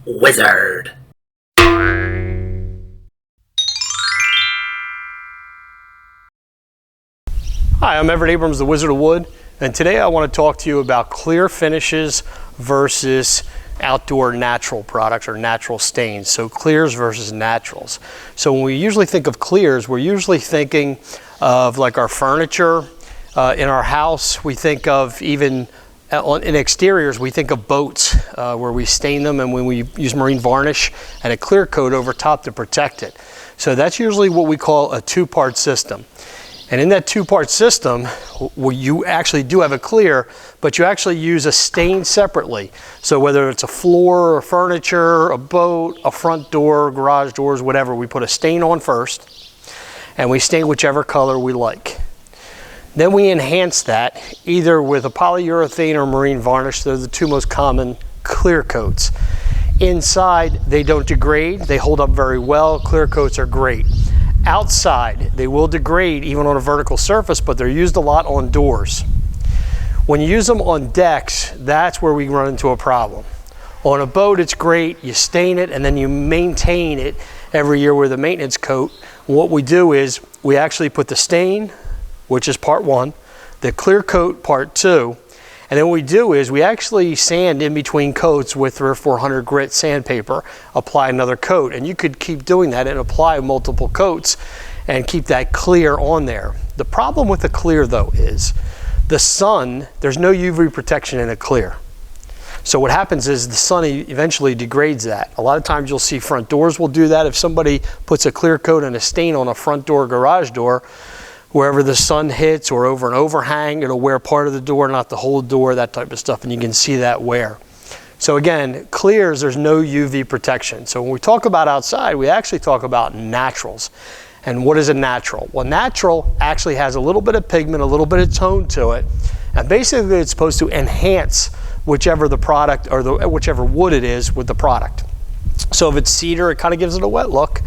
wizard. Hi, I'm Everett Abrams, the Wizard of Wood, and today I want to talk to you about clear finishes versus outdoor natural products or natural stains. So clears versus naturals. So when we usually think of clears, we're usually thinking of like our furniture in our house. We think of even in exteriors, we think of boats where we stain them and when we use marine varnish and a clear coat over top to protect it. So that's usually what we call a two-part system. And in that two-part system, you actually do have a clear, but you actually use a stain separately. So whether it's a floor, or furniture, a boat, a front door, garage doors, whatever, we put a stain on first, and we stain whichever color we like. Then we enhance that either with a polyurethane or marine varnish. They're the two most common clear coats. Inside, they don't degrade. They hold up very well. Clear coats are great. Outside, they will degrade even on a vertical surface, but they're used a lot on doors. When you use them on decks, that's where we run into a problem. On a boat, it's great. You stain it and then you maintain it every year with a maintenance coat. What we do is we actually put the stain, which is part one, the clear coat, part two, and then what we do is we actually sand in between coats with 300 or 400 grit sandpaper, apply another coat, and you could keep doing that and apply multiple coats and keep that clear on there. The problem with the clear though is the sun, there's no UV protection in a clear. So what happens is the sun eventually degrades that. A lot of times you'll see front doors will do that. If somebody puts a clear coat and a stain on a front door, garage door, wherever the sun hits or over an overhang, it'll wear part of the door, not the whole door, that type of stuff, and you can see that wear. So again, clears, there's no UV protection. So when we talk about outside, we actually talk about naturals. And what is a natural? Well, natural actually has a little bit of pigment, a little bit of tone to it, and basically it's supposed to enhance whichever the product or whichever wood it is with the product. So if it's cedar, it kind of gives it a wet look.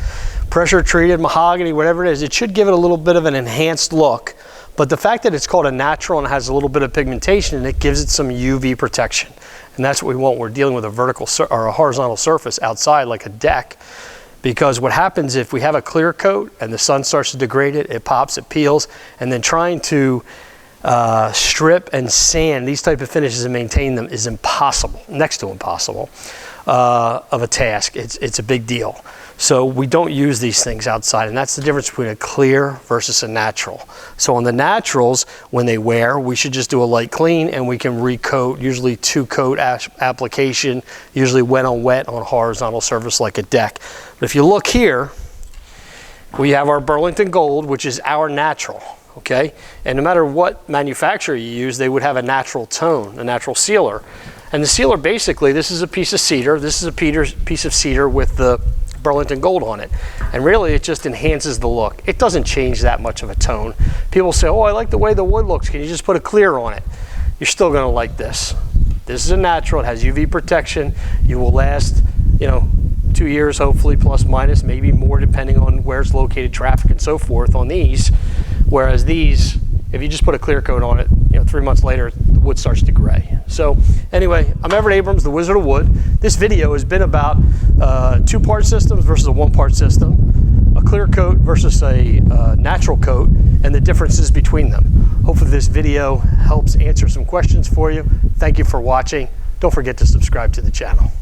Pressure treated, mahogany, whatever it is, it should give it a little bit of an enhanced look. But the fact that it's called a natural and has a little bit of pigmentation in it gives it some UV protection. And that's what we want. We're dealing with a vertical or a horizontal surface outside like a deck. Because what happens if we have a clear coat and the sun starts to degrade it, it pops, it peels, and then trying to strip and sand these type of finishes and maintain them is impossible, next to impossible of a task. It's a big deal. So we don't use these things outside, and that's the difference between a clear versus a natural. So on the naturals, when they wear, we should just do a light clean and we can recoat, usually two coat application, usually wet on wet on a horizontal surface like a deck. But if you look here, we have our Burlington Gold, which is our natural. Okay, and no matter what manufacturer you use, they would have a natural tone, a natural sealer. And the sealer basically, this is a piece of cedar, this is a piece of cedar with the Burlington Gold on it. And really it just enhances the look. It doesn't change that much of a tone. People say, oh, I like the way the wood looks. Can you just put a clear on it? You're still gonna like this. This is a natural, it has UV protection. You will last, 2 years, hopefully, plus minus, maybe more depending on where it's located, traffic and so forth on these. Whereas these, if you just put a clear coat on it, 3 months later, the wood starts to gray. So anyway, I'm Everett Abrams, the Wizard of Wood. This video has been about two-part systems versus a one-part system, a clear coat versus a natural coat, and the differences between them. Hopefully this video helps answer some questions for you. Thank you for watching. Don't forget to subscribe to the channel.